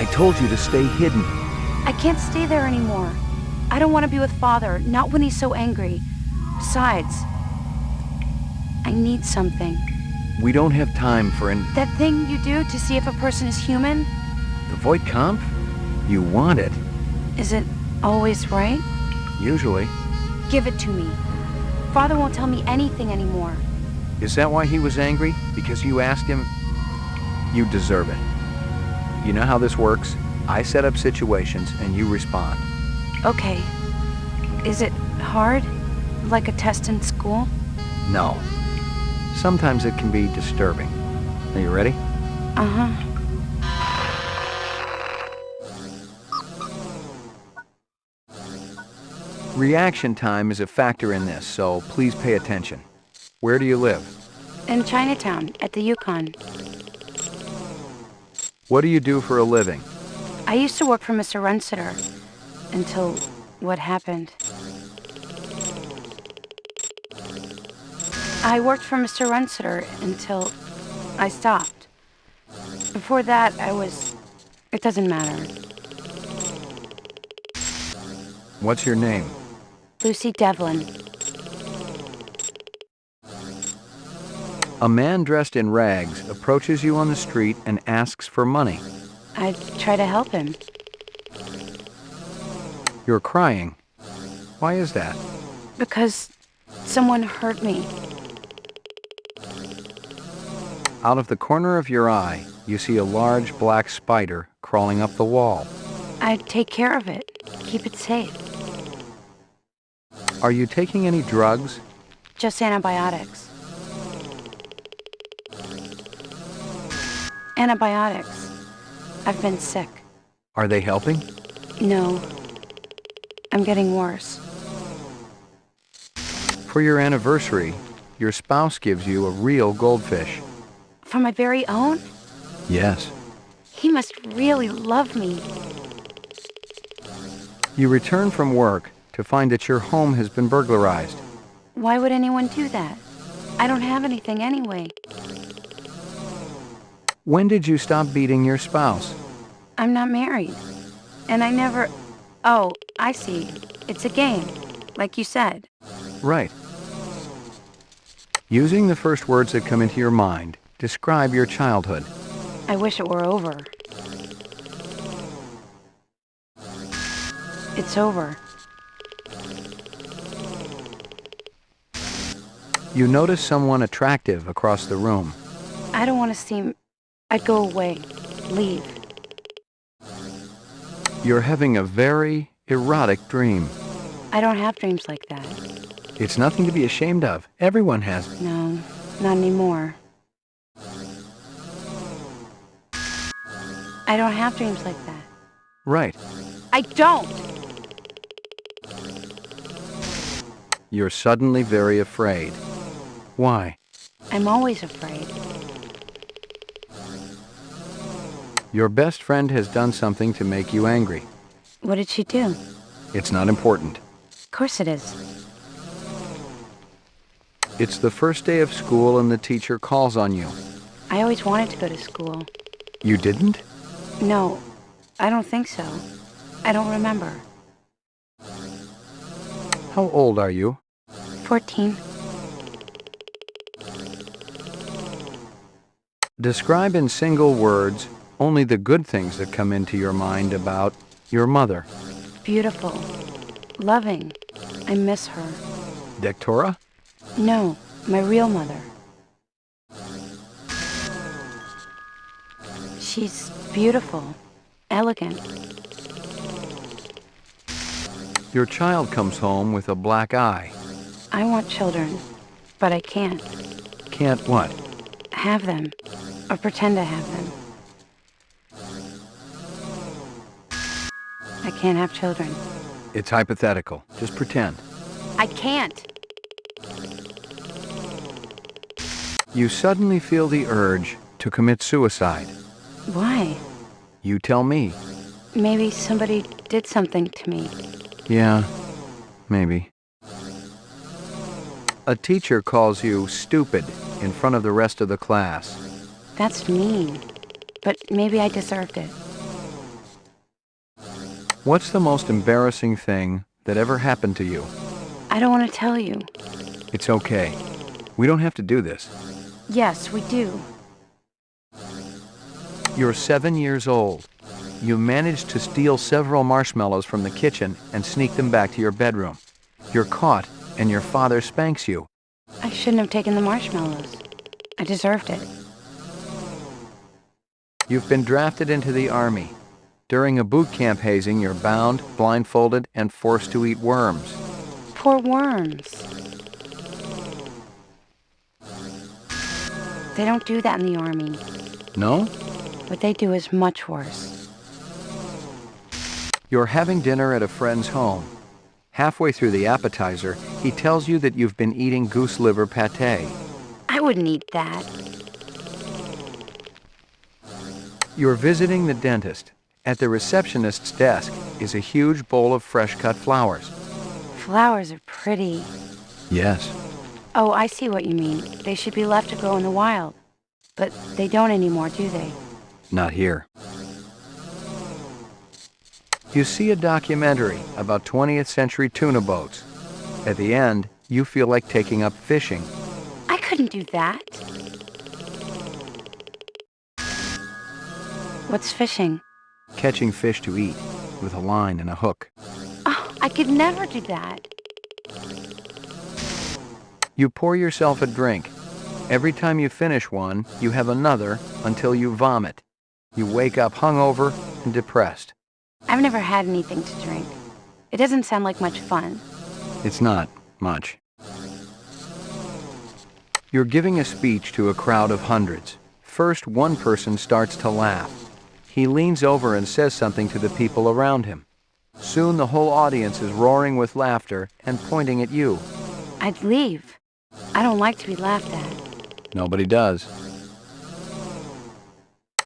I told you to stay hidden. I can't stay there anymore. I don't want to be with Father, not when he's so angry. Besides, I need something. We don't have time for That thing you do to see if a person is human? the Voight-Kampff? You want it, Is it always right? usually. Give it to me. Father won't tell me anything anymore. Is that why he was angry? Because you asked him? You deserve it. You know how this works? I set up situations and you respond. Okay. Is it hard? Like a test in school? No. Sometimes it can be disturbing. Are you ready? Uh-huh. Reaction time is a factor in this, so please pay attention. Where do you live? In Chinatown, at the Yukon. What do you do for a living? I used to work for Mr. Runsiter. Until what happened. I worked for Mr. Runsiter until I stopped. Before that, it doesn't matter. What's your name? Lucy Devlin. A man dressed in rags approaches you on the street and asks for money. I try to help him. You're crying. Why is that? Because someone hurt me. Out of the corner of your eye, you see a large black spider crawling up the wall. I take care of it. Keep it safe. Are you taking any drugs? Just antibiotics. Antibiotics. I've been sick. Are they helping? No. I'm getting worse. For your anniversary, your spouse gives you a real goldfish. For my very own? Yes. He must really love me. You return from work to find that your home has been burglarized. Why would anyone do that? I don't have anything anyway. When did you stop beating your spouse? I'm not married. And I never... Oh, I see. It's a game, like you said. Right. Using the first words that come into your mind, describe your childhood. I wish it were over. It's over. You notice someone attractive across the room. I don't want to seem... I'd go away. Leave. You're having a very erotic dream. I don't have dreams like that. It's nothing to be ashamed of. Everyone has. No, not anymore. I don't have dreams like that. Right. I don't! You're suddenly very afraid. Why? I'm always afraid. Your best friend has done something to make you angry. What did she do? It's not important. Of course it is. It's the first day of school and the teacher calls on you. I always wanted to go to school. You didn't? No, I don't think so. I don't remember. How old are you? 14. Describe in single words only the good things that come into your mind about your mother. Beautiful. Loving. I miss her. Dectora? No, my real mother. She's beautiful. Elegant. Your child comes home with a black eye. I want children, but I can't. Can't what? Have them. Or pretend to have them. I can't have children. It's hypothetical. Just pretend. I can't. You suddenly feel the urge to commit suicide. Why? You tell me. Maybe somebody did something to me. Yeah, maybe. A teacher calls you stupid in front of the rest of the class. That's mean. But maybe I deserved it. What's the most embarrassing thing that ever happened to you? I don't want to tell you. It's okay. We don't have to do this. Yes, we do. You're 7 years old. You managed to steal several marshmallows from the kitchen and sneak them back to your bedroom. You're caught, and your father spanks you. I shouldn't have taken the marshmallows. I deserved it. You've been drafted into the army. During a boot camp hazing, you're bound, blindfolded, and forced to eat worms. Poor worms. They don't do that in the army. No? What they do is much worse. You're having dinner at a friend's home. Halfway through the appetizer, he tells you that you've been eating goose liver pâté. I wouldn't eat that. You're visiting the dentist. At the receptionist's desk is a huge bowl of fresh-cut flowers. Flowers are pretty. Yes. Oh, I see what you mean. They should be left to grow in the wild. But they don't anymore, do they? Not here. You see a documentary about 20th century tuna boats. At the end, you feel like taking up fishing. I couldn't do that. What's fishing? Catching fish to eat, with a line and a hook. Oh, I could never do that. You pour yourself a drink. Every time you finish one, you have another until you vomit. You wake up hungover and depressed. I've never had anything to drink. It doesn't sound like much fun. It's not much. You're giving a speech to a crowd of hundreds. First, one person starts to laugh. He leans over and says something to the people around him. Soon the whole audience is roaring with laughter and pointing at you. I'd leave. I don't like to be laughed at. Nobody does.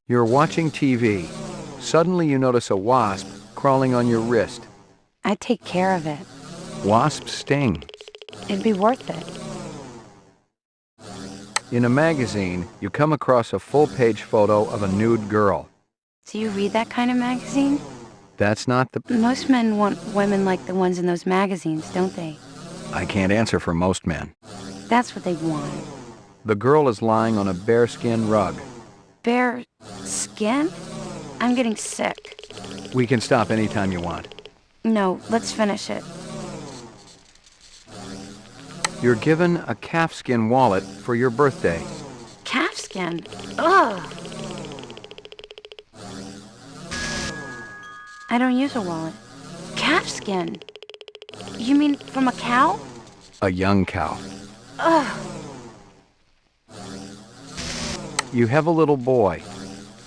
You're watching TV. Suddenly you notice a wasp crawling on your wrist. I'd take care of it. Wasps sting. It'd be worth it. In a magazine, you come across a full-page photo of a nude girl. Do you read that kind of magazine? That's not the... Most men want women like the ones in those magazines, don't they? I can't answer for most men. That's what they want. The girl is lying on a bearskin rug. Bear skin? I'm getting sick. We can stop anytime you want. No, let's finish it. You're given a calfskin wallet for your birthday. Calfskin? Ugh! I don't use a wallet. Calfskin? You mean from a cow? A young cow. Ugh! You have a little boy.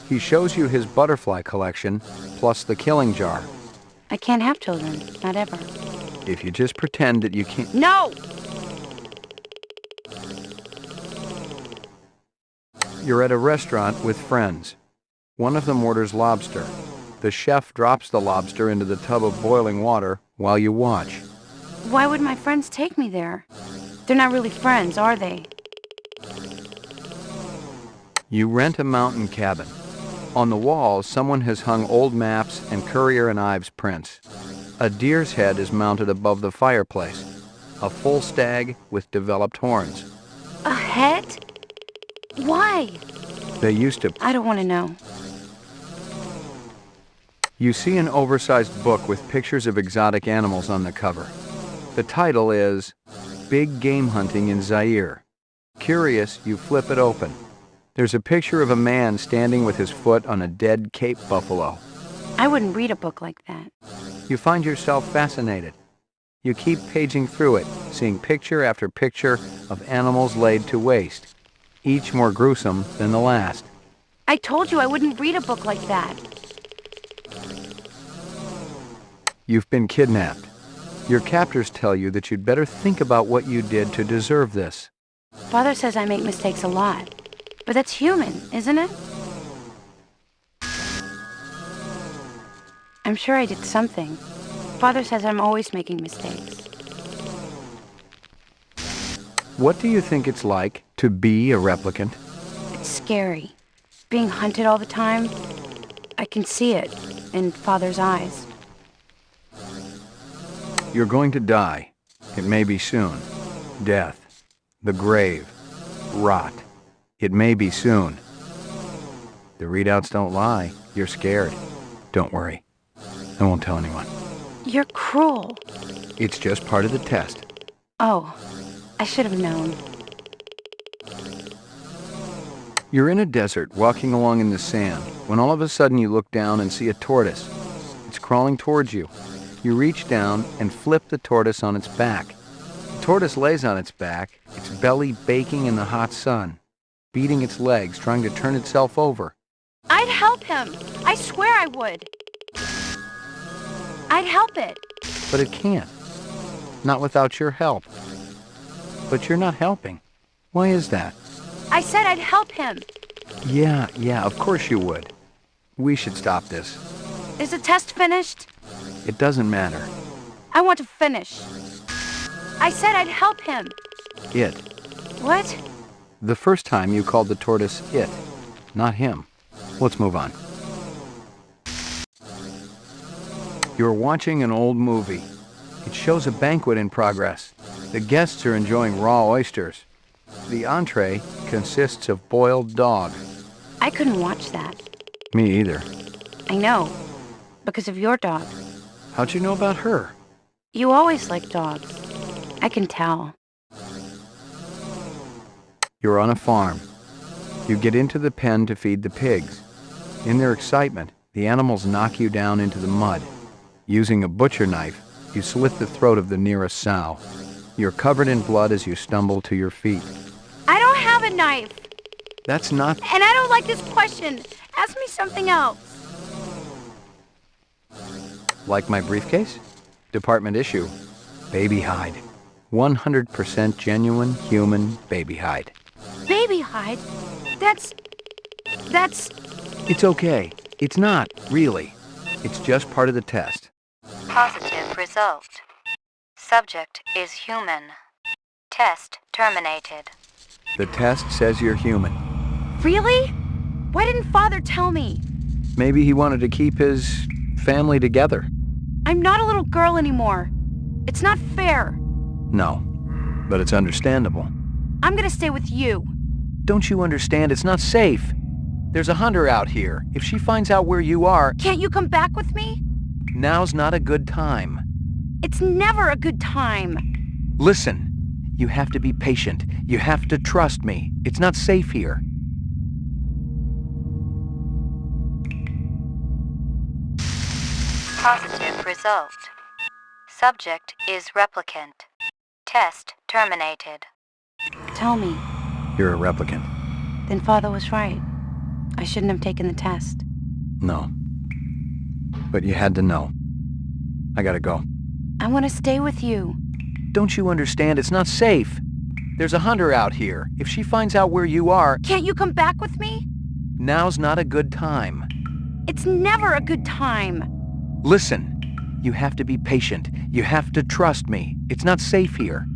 He shows you his butterfly collection, plus the killing jar. I can't have children. Not ever. If you just pretend that you can't... No! You're at a restaurant with friends. One of them orders lobster. The chef drops the lobster into the tub of boiling water while you watch. Why would my friends take me there? They're not really friends, are they? You rent a mountain cabin. On the walls, someone has hung old maps and Currier and Ives prints. A deer's head is mounted above the fireplace. A full stag with developed horns. A head? Why? They used to... I don't want to know. You see an oversized book with pictures of exotic animals on the cover. The title is Big Game Hunting in Zaire. Curious, you flip it open. There's a picture of a man standing with his foot on a dead Cape buffalo. I wouldn't read a book like that. You find yourself fascinated. You keep paging through it, seeing picture after picture of animals laid to waste, each more gruesome than the last. I told you I wouldn't read a book like that. You've been kidnapped. Your captors tell you that you'd better think about what you did to deserve this. Father says I make mistakes a lot. But that's human, isn't it? I'm sure I did something. Father says I'm always making mistakes. What do you think it's like to be a replicant? It's scary. Being hunted all the time. I can see it in Father's eyes. You're going to die. It may be soon. Death. The grave. Rot. It may be soon. The readouts don't lie. You're scared. Don't worry. I won't tell anyone. You're cruel. It's just part of the test. Oh, I should have known. You're in a desert, walking along in the sand, when all of a sudden you look down and see a tortoise. It's crawling towards you. You reach down and flip the tortoise on its back. The tortoise lays on its back, its belly baking in the hot sun, beating its legs, trying to turn itself over. I'd help him. I swear I would. I'd help it. But it can't. Not without your help. But you're not helping. Why is that? I said I'd help him. Yeah, of course you would. We should stop this. Is the test finished? It doesn't matter. I want to finish. I said I'd help him. It. What? The first time you called the tortoise it, not him. Let's move on. You're watching an old movie. It shows a banquet in progress. The guests are enjoying raw oysters. The entree consists of boiled dog. I couldn't watch that. Me either. I know. Because of your dog. How'd you know about her? You always like dogs. I can tell. You're on a farm. You get into the pen to feed the pigs. In their excitement, the animals knock you down into the mud. Using a butcher knife, you slit the throat of the nearest sow. You're covered in blood as you stumble to your feet. I don't have a knife. That's not... And I don't like this question. Ask me something else. Like my briefcase? Department issue. Baby hide. 100% genuine human baby hide. Baby hide? That's... It's okay. It's not, really. It's just part of the test. Positive result. Subject is human. Test terminated. The test says you're human. Really? Why didn't Father tell me? Maybe he wanted to keep his family together. I'm not a little girl anymore. It's not fair. No, but it's understandable. I'm gonna stay with you. Don't you understand? It's not safe. There's a hunter out here. If she finds out where you are... Can't you come back with me? Now's not a good time. It's never a good time. Listen, you have to be patient. You have to trust me. It's not safe here. Positive result. Subject is replicant. Test terminated. Tell me. You're a replicant. Then Father was right. I shouldn't have taken the test. No. But you had to know. I gotta go. I want to stay with you. Don't you understand? It's not safe. There's a hunter out here. If she finds out where you are... Can't you come back with me? Now's not a good time. It's never a good time. Listen, you have to be patient. You have to trust me. It's not safe here.